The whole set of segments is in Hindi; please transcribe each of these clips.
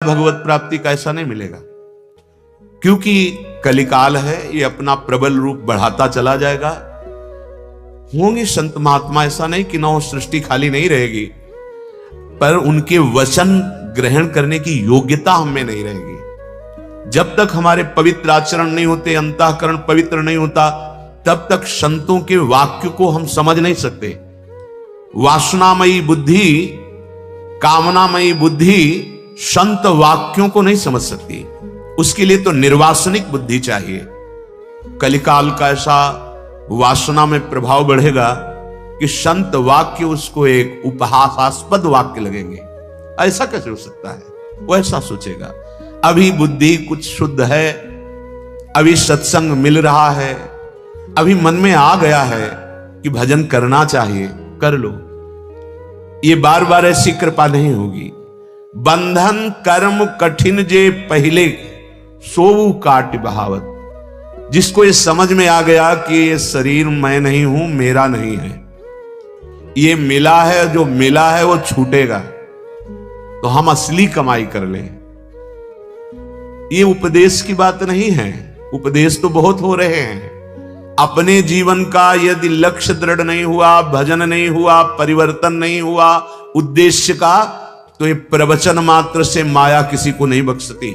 भगवत प्राप्ति का, ऐसा नहीं मिलेगा, क्योंकि कलिकाल है, ये अपना प्रबल रूप बढ़ाता चला जाएगा। होंगे संत महात्मा, ऐसा नहीं कि ना हो, सृष्टि खाली नहीं रहेगी, पर उनके वचन ग्रहण करने की योग्यता हमें नहीं रहेगी। जब तक हमारे पवित्र आचरण नहीं होते, अंतःकरण पवित्र नहीं होता, तब तक संतों के वाक्य को हम समझ नहीं सकते। वासनामयी बुद्धि, कामनामयी बुद्धि संत वाक्यों को नहीं समझ सकती। उसके लिए तो निर्वासनिक बुद्धि चाहिए। कलिकाल का ऐसा वासना में प्रभाव बढ़ेगा कि संत वाक्य उसको एक उपहासास्पद वाक्य लगेंगे। ऐसा कैसे हो सकता है? वो ऐसा सोचेगा। अभी बुद्धि कुछ शुद्ध है, अभी सत्संग मिल रहा है, अभी मन में आ गया है कि भजन करना चाहिए, कर लो। ये बार बार ऐसी कृपा नहीं होगी। बंधन कर्म कठिन जे पहले सोऊ काट बहावत। जिसको ये समझ में आ गया कि ये शरीर मैं नहीं हूं, मेरा नहीं है, ये मिला है, जो मिला है वो छूटेगा, तो हम असली कमाई कर लें। ये उपदेश की बात नहीं है। उपदेश तो बहुत हो रहे हैं। अपने जीवन का यदि लक्ष्य दृढ़ नहीं हुआ, भजन नहीं हुआ, परिवर्तन नहीं हुआ उद्देश्य का, तो ये प्रवचन मात्र से माया किसी को नहीं बख्शती।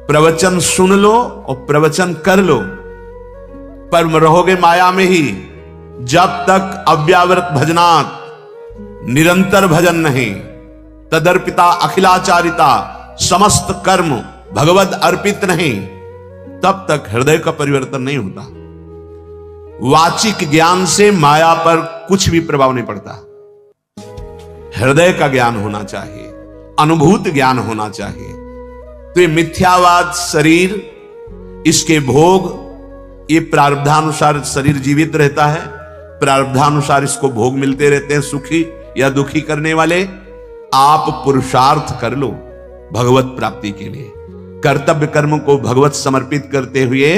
प्रवचन सुन लो और प्रवचन कर लो, पर रहोगे माया में ही। जब तक अव्यावृत भजनात्, निरंतर भजन नहीं, तदर्पिता अखिलाचारिता, समस्त कर्म भगवद अर्पित नहीं, तब तक हृदय का परिवर्तन नहीं होता। वाचिक ज्ञान से माया पर कुछ भी प्रभाव नहीं पड़ता। हृदय का ज्ञान होना चाहिए, अनुभूत ज्ञान होना चाहिए। तो ये मिथ्यावाद शरीर, इसके भोग, ये प्रारब्धानुसार शरीर जीवित रहता है, प्रारब्धानुसार इसको भोग मिलते रहते हैं, सुखी या दुखी करने वाले। आप पुरुषार्थ कर लो भगवत प्राप्ति के लिए। कर्तव्य कर्म को भगवत समर्पित करते हुए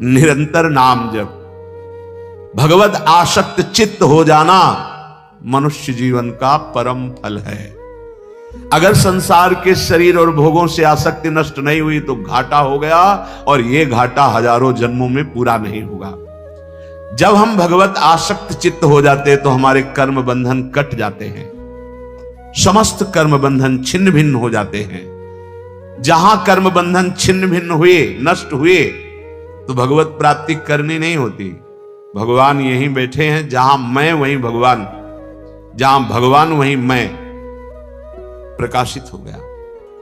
निरंतर नाम जप, भगवत आसक्त चित्त हो जाना मनुष्य जीवन का परम फल है। अगर संसार के शरीर और भोगों से आसक्ति नष्ट नहीं हुई तो घाटा हो गया, और यह घाटा हजारों जन्मों में पूरा नहीं होगा। जब हम भगवत आसक्त चित्त हो जाते हैं तो हमारे कर्म बंधन कट जाते हैं, समस्त कर्म बंधन छिन्न भिन्न हो जाते हैं। जहां कर्म बंधन छिन्न भिन्न हुए, नष्ट हुए, तो भगवत प्राप्ति करनी नहीं होती। भगवान यहीं बैठे हैं, जहां मैं वहीं भगवान, जहां भगवान वहीं मैं प्रकाशित हो गया।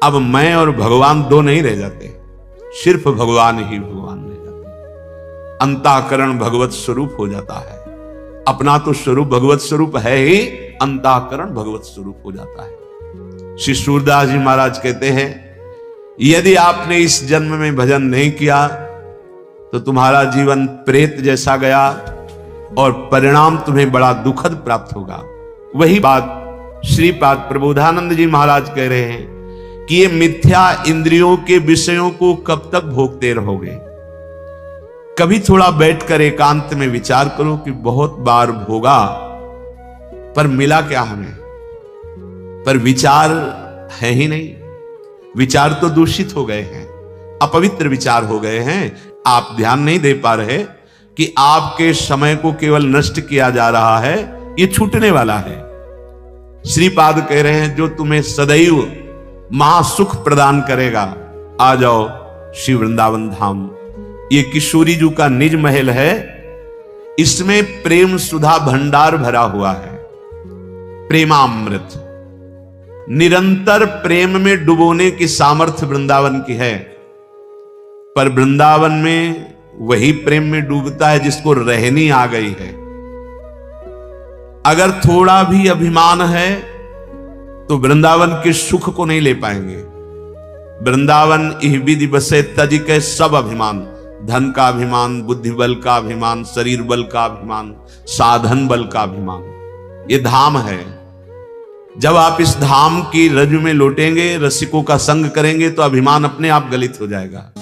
अब मैं और भगवान दो नहीं रह जाते, सिर्फ भगवान ही भगवान रह जाते। अंतःकरण भगवत स्वरूप हो जाता है। अपना तो स्वरूप भगवत स्वरूप है ही, अंतःकरण भगवत स्वरूप हो जाता है। श्री सूरदास जी महाराज कहते हैं, यदि आपने इस जन्म में भजन नहीं किया तो तुम्हारा जीवन प्रेत जैसा गया और परिणाम तुम्हें बड़ा दुखद प्राप्त होगा। वही बात श्रीपाद प्रबोधानंद जी महाराज कह रहे हैं कि ये मिथ्या इंद्रियों के विषयों को कब तक भोगते रहोगे। कभी थोड़ा बैठकर एकांत में विचार करो कि बहुत बार भोगा, पर मिला क्या हमें? पर विचार है ही नहीं। विचार तो दूषित हो गए हैं, अपवित्र विचार हो गए हैं। आप ध्यान नहीं दे पा रहे कि आपके समय को केवल नष्ट किया जा रहा है, ये छूटने वाला है। श्रीपाद कह रहे हैं, जो तुम्हें सदैव महासुख प्रदान करेगा, आ जाओ श्री वृंदावन धाम। ये किशोरी जी का निज महल है, इसमें प्रेम सुधा भंडार भरा हुआ है, प्रेमामृत। निरंतर प्रेम में डुबोने की सामर्थ्य वृंदावन की है, पर वृंदावन में वही प्रेम में डूबता है जिसको रहनी आ गई है। अगर थोड़ा भी अभिमान है तो वृंदावन के सुख को नहीं ले पाएंगे। वृंदावन इह विधि बसे तज के सब अभिमान, धन का अभिमान, बुद्धि बल का अभिमान, शरीर बल का अभिमान, साधन बल का अभिमान, ये धाम है। जब आप इस धाम की रज्जु में लौटेंगे, रसिकों का संग करेंगे, तो अभिमान अपने आप गलित हो जाएगा।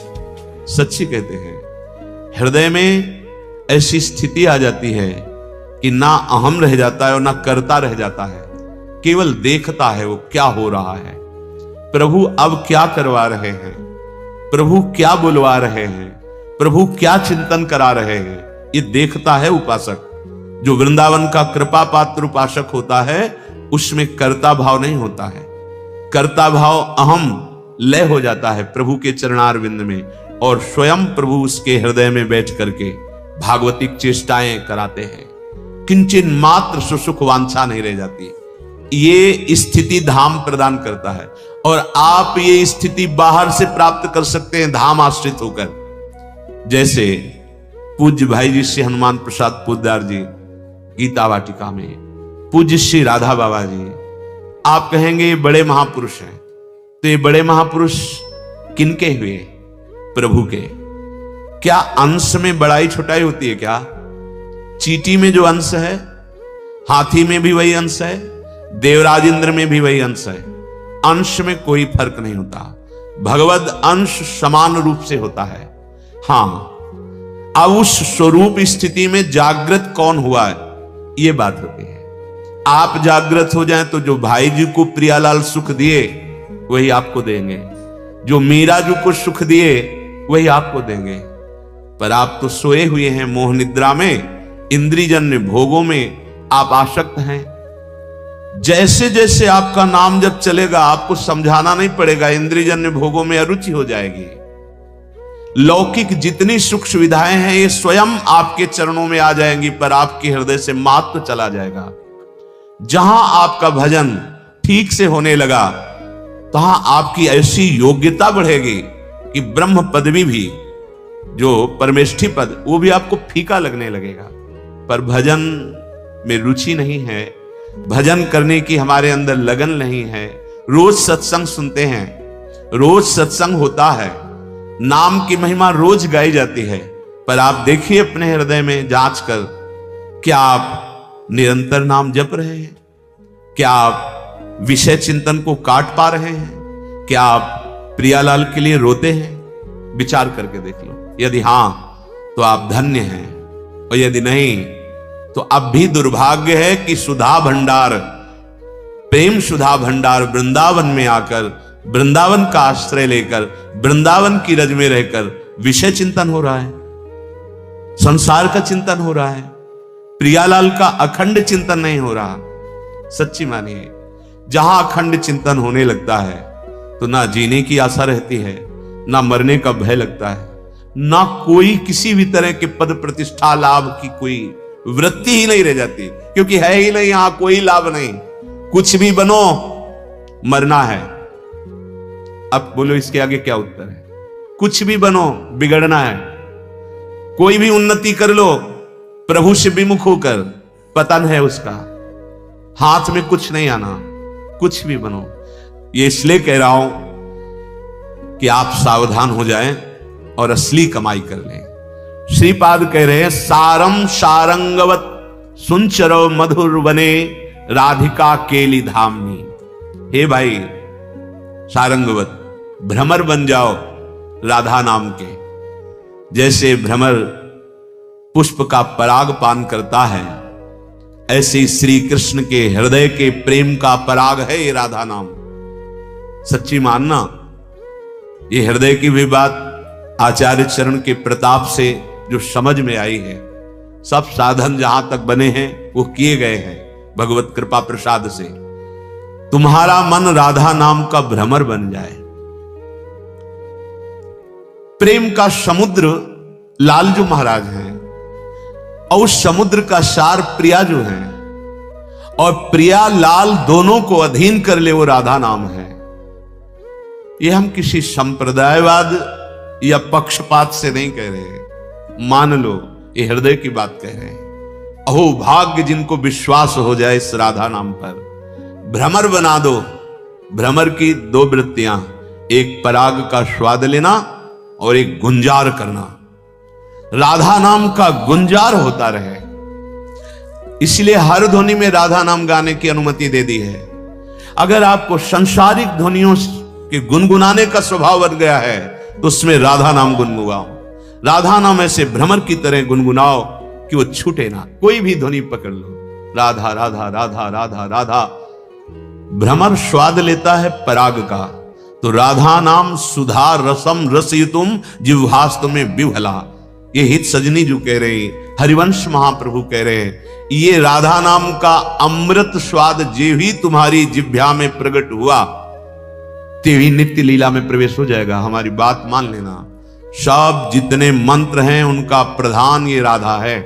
सच्ची कहते हैं, हृदय में ऐसी स्थिति आ जाती है कि ना अहम रह जाता है और ना करता रह जाता है, केवल देखता है वो क्या हो रहा है। प्रभु अब क्या करवा रहे हैं, प्रभु क्या बुलवा रहे हैं, प्रभु क्या चिंतन करा रहे हैं, ये देखता है उपासक। जो वृंदावन का कृपा पात्र उपासक होता है उसमें कर्ता भाव नहीं होता है। कर्ता भाव अहम लय हो जाता है प्रभु के चरणारविंद में, और स्वयं प्रभु उसके हृदय में बैठ करके भागवतिक चेष्टाएं कराते हैं। किंचिन मात्र सुसुख वांछा नहीं रह जाती। ये स्थिति धाम प्रदान करता है, और आप ये स्थिति बाहर से प्राप्त कर सकते हैं धाम आश्रित होकर। जैसे पूज्य भाई जी श्री हनुमान प्रसाद पोद्दार जी गीता वाटिका में, पूज्य श्री राधा बाबा जी, आप कहेंगे ये बड़े महापुरुष हैं, तो ये बड़े महापुरुष किनके हुए? प्रभु के। क्या अंश में बड़ाई छोटाई होती है क्या? चींटी में जो अंश है, हाथी में भी वही अंश है, देवराज इंद्र में भी वही अंश है। अंश में कोई फर्क नहीं होता, भगवद अंश समान रूप से होता है। हां, अब उस स्वरूप स्थिति में जागृत कौन हुआ है, ये बात होती है। आप जागृत हो जाएं तो जो भाई जी को प्रियालाल सुख दिए वही आपको देंगे, जो मीरा जी को सुख दिए वही आपको देंगे। पर आप तो सोए हुए हैं मोह निद्रा में, इंद्रियजन्य भोगों में आप आसक्त हैं। जैसे जैसे आपका नाम जब चलेगा आपको समझाना नहीं पड़ेगा, इंद्रियजन्य भोगों में अरुचि हो जाएगी। लौकिक जितनी सुख सुविधाएं हैं ये स्वयं आपके चरणों में आ जाएंगी, पर आपके हृदय से मात्र चला जाएगा। जहां आपका भजन ठीक से होने लगा तहां आपकी ऐसी योग्यता बढ़ेगी कि ब्रह्म पदवी भी, जो परमेष्ठी पद, वो भी आपको फीका लगने लगेगा। पर भजन में रुचि नहीं है, भजन करने की हमारे अंदर लगन नहीं है। रोज सत्संग सुनते हैं, रोज सत्संग होता है, नाम की महिमा रोज गाई जाती है, पर आप देखिए अपने हृदय में जांच कर, क्या आप निरंतर नाम जप रहे हैं? क्या आप विषय चिंतन को काट पा रहे हैं? क्या आप प्रियालाल के लिए रोते हैं? विचार करके देख लो। यदि हां तो आप धन्य हैं, और यदि नहीं तो अब भी दुर्भाग्य है कि सुधा भंडार, प्रेम सुधा भंडार वृंदावन में आकर, वृंदावन का आश्रय लेकर, वृंदावन की रज में रहकर विषय चिंतन हो रहा है, संसार का चिंतन हो रहा है, प्रियालाल का अखंड चिंतन नहीं हो रहा। सच्ची मानिए, जहां अखंड चिंतन होने लगता है तो ना जीने की आशा रहती है, ना मरने का भय लगता है, ना कोई किसी भी तरह के पद प्रतिष्ठा लाभ की कोई वृत्ति ही नहीं रह जाती, क्योंकि है ही नहीं, यहां कोई लाभ नहीं। कुछ भी बनो, मरना है। अब बोलो इसके आगे क्या उत्तर है? कुछ भी बनो, बिगड़ना है। कोई भी उन्नति कर लो, प्रभु से विमुख होकर, पतन है उसका। हाथ में कुछ नहीं आना, कुछ भी बनो। ये इसलिए कह रहा हूं कि आप सावधान हो जाएं और असली कमाई कर लें। श्रीपाद कह रहे हैं, सारम सारंगवत सुंचरो मधुर बने राधिका केली धामनी। हे भाई सारंगवत, भ्रमर बन जाओ राधा नाम के। जैसे भ्रमर पुष्प का पराग पान करता है, ऐसे श्री कृष्ण के हृदय के प्रेम का पराग है ये राधा नाम। सच्ची मानना, ये हृदय की भी बात आचार्य चरण के प्रताप से जो समझ में आई है, सब साधन जहां तक बने हैं वो किए गए हैं भगवत कृपा प्रसाद से। तुम्हारा मन राधा नाम का भ्रमर बन जाए। प्रेम का समुद्र लालजू महाराज हैं, और उस समुद्र का सार प्रिया जो है, और प्रिया लाल दोनों को अधीन कर ले वो राधा नाम है। ये हम किसी संप्रदायवाद या पक्षपात से नहीं कह रहे, मान लो ये हृदय की बात कह रहे हैं। अहो भाग्य जिनको विश्वास हो जाए इस राधा नाम पर। भ्रमर बना दो। भ्रमर की दो वृत्तियां, एक पराग का स्वाद लेना और एक गुंजार करना। राधा नाम का गुंजार होता रहे, इसलिए हर ध्वनि में राधा नाम गाने की अनुमति दे दी है। अगर आपको सांसारिक ध्वनियों के गुनगुनाने का स्वभाव बन गया है तो उसमें राधा नाम गुनगुनाओ। राधा नाम ऐसे भ्रमर की तरह गुनगुनाओ कि वो छूटे ना। कोई भी ध्वनि पकड़ लो, राधा राधा राधा राधा राधा। भ्रमर स्वाद लेता है पराग का, तो राधा नाम सुधा रसम रसयुतुम जिह्वास्तु में विह्वला, ये हित सजनी जो कह रहे हैं, हरिवंश महाप्रभु कह रहे हैं, ये राधा नाम का अमृत स्वाद जे भी तुम्हारी जिह्वा में प्रकट हुआ तेवी नित्य लीला में प्रवेश हो जाएगा। हमारी बात मान लेना, सब जितने मंत्र हैं उनका प्रधान ये राधा है,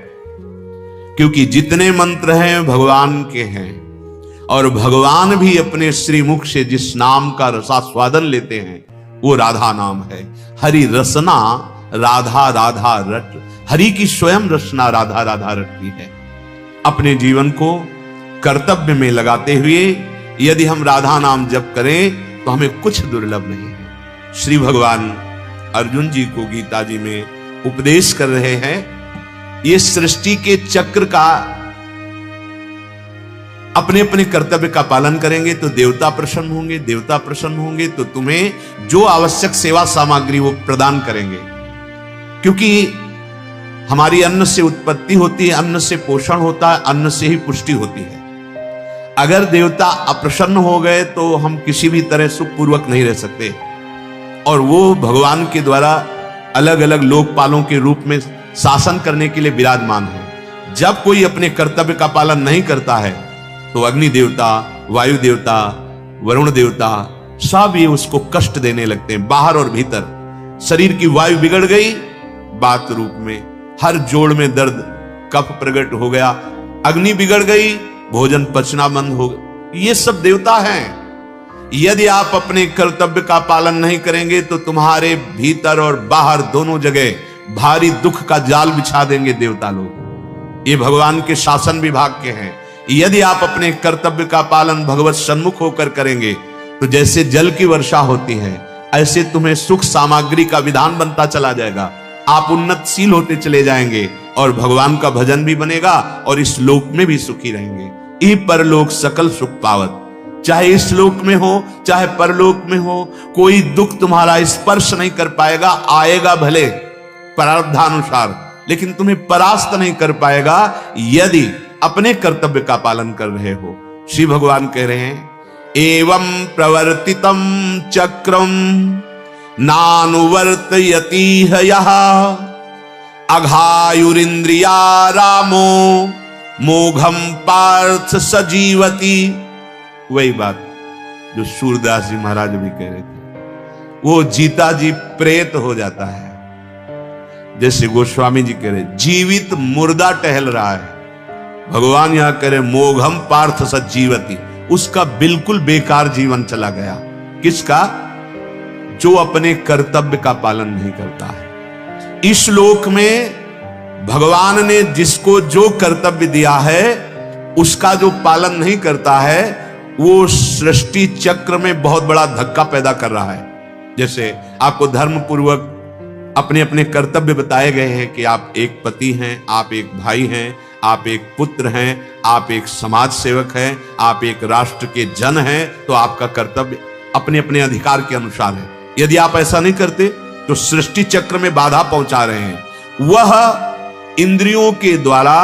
क्योंकि जितने मंत्र हैं भगवान के हैं, और भगवान भी अपने श्रीमुख से जिस नाम का रसास्वादन लेते हैं वो राधा नाम है। हरि रसना राधा राधा रट, हरि की स्वयं रचना राधा राधा रटती है। अपने जीवन को कर्तव्य में लगाते हुए यदि हम राधा नाम जप करें तो हमें कुछ दुर्लभ नहीं है। श्री भगवान अर्जुन जी को गीता जी में उपदेश कर रहे हैं, ये सृष्टि के चक्र का अपने अपने कर्तव्य का पालन करेंगे तो देवता प्रसन्न होंगे, देवता प्रसन्न होंगे तो तुम्हें जो आवश्यक सेवा सामग्री वो प्रदान करेंगे, क्योंकि हमारी अन्न से उत्पत्ति होती है, अन्न से पोषण होता है, अन्न से ही पुष्टि होती है। अगर देवता अप्रसन्न हो गए तो हम किसी भी तरह सुखपूर्वक नहीं रह सकते, और वो भगवान के द्वारा अलग अलग लोकपालों के रूप में शासन करने के लिए विराजमान है। जब कोई अपने कर्तव्य का पालन नहीं करता है तो अग्नि देवता, वायु देवता, वरुण देवता सब ये उसको कष्ट देने लगते हैं, बाहर और भीतर। शरीर की वायु बिगड़ गई, बात रूप में हर जोड़ में दर्द, कफ प्रकट हो गया, अग्नि बिगड़ गई, भोजन पचना बंद हो गया, ये सब देवता हैं। यदि आप अपने कर्तव्य का पालन नहीं करेंगे तो तुम्हारे भीतर और बाहर दोनों जगह भारी दुख का जाल बिछा देंगे देवता लोग। ये भगवान के शासन विभाग के हैं। यदि आप अपने कर्तव्य का पालन भगवत सन्मुख होकर करेंगे तो जैसे जल की वर्षा होती है ऐसे तुम्हें सुख सामग्री का विधान बनता चला जाएगा, आप उन्नतशील होते चले जाएंगे और भगवान का भजन भी बनेगा और इस लोक में भी सुखी रहेंगे। ई परलोक सकल सुख पावत, चाहे इस लोक में हो चाहे परलोक में हो, कोई दुख तुम्हारा स्पर्श नहीं कर पाएगा। आएगा भले प्रारब्धानुसार, लेकिन तुम्हें परास्त नहीं कर पाएगा यदि अपने कर्तव्य का पालन कर रहे हो। श्री भगवान कह रहे हैं, एवं प्रवर्तितम चक्रम नानुवर्तयति यः अघायुरिंद्रिया रामो मोघम पार्थ सजीवती। वही बात जो सूरदास जी महाराज भी कह रहे थे, वो जीता जी प्रेत हो जाता है। जैसे गोस्वामी जी कह रहे जीवित मुर्दा टहल रहा है, भगवान यहां कह रहे मोघम पार्थ सजीवती, उसका बिल्कुल बेकार जीवन चला गया। किसका? जो अपने कर्तव्य का पालन नहीं करता है। इस लोक में भगवान ने जिसको जो कर्तव्य दिया है उसका जो पालन नहीं करता है वो सृष्टि चक्र में बहुत बड़ा धक्का पैदा कर रहा है। जैसे आपको धर्म पूर्वक अपने अपने कर्तव्य बताए गए हैं कि आप एक पति हैं, आप एक भाई हैं, आप एक पुत्र हैं, आप एक समाज सेवक हैं, आप एक राष्ट्र के जन हैं, तो आपका कर्तव्य अपने अपने अधिकार के अनुसार है। यदि आप ऐसा नहीं करते तो सृष्टि चक्र में बाधा पहुंचा रहे हैं। वह इंद्रियों के द्वारा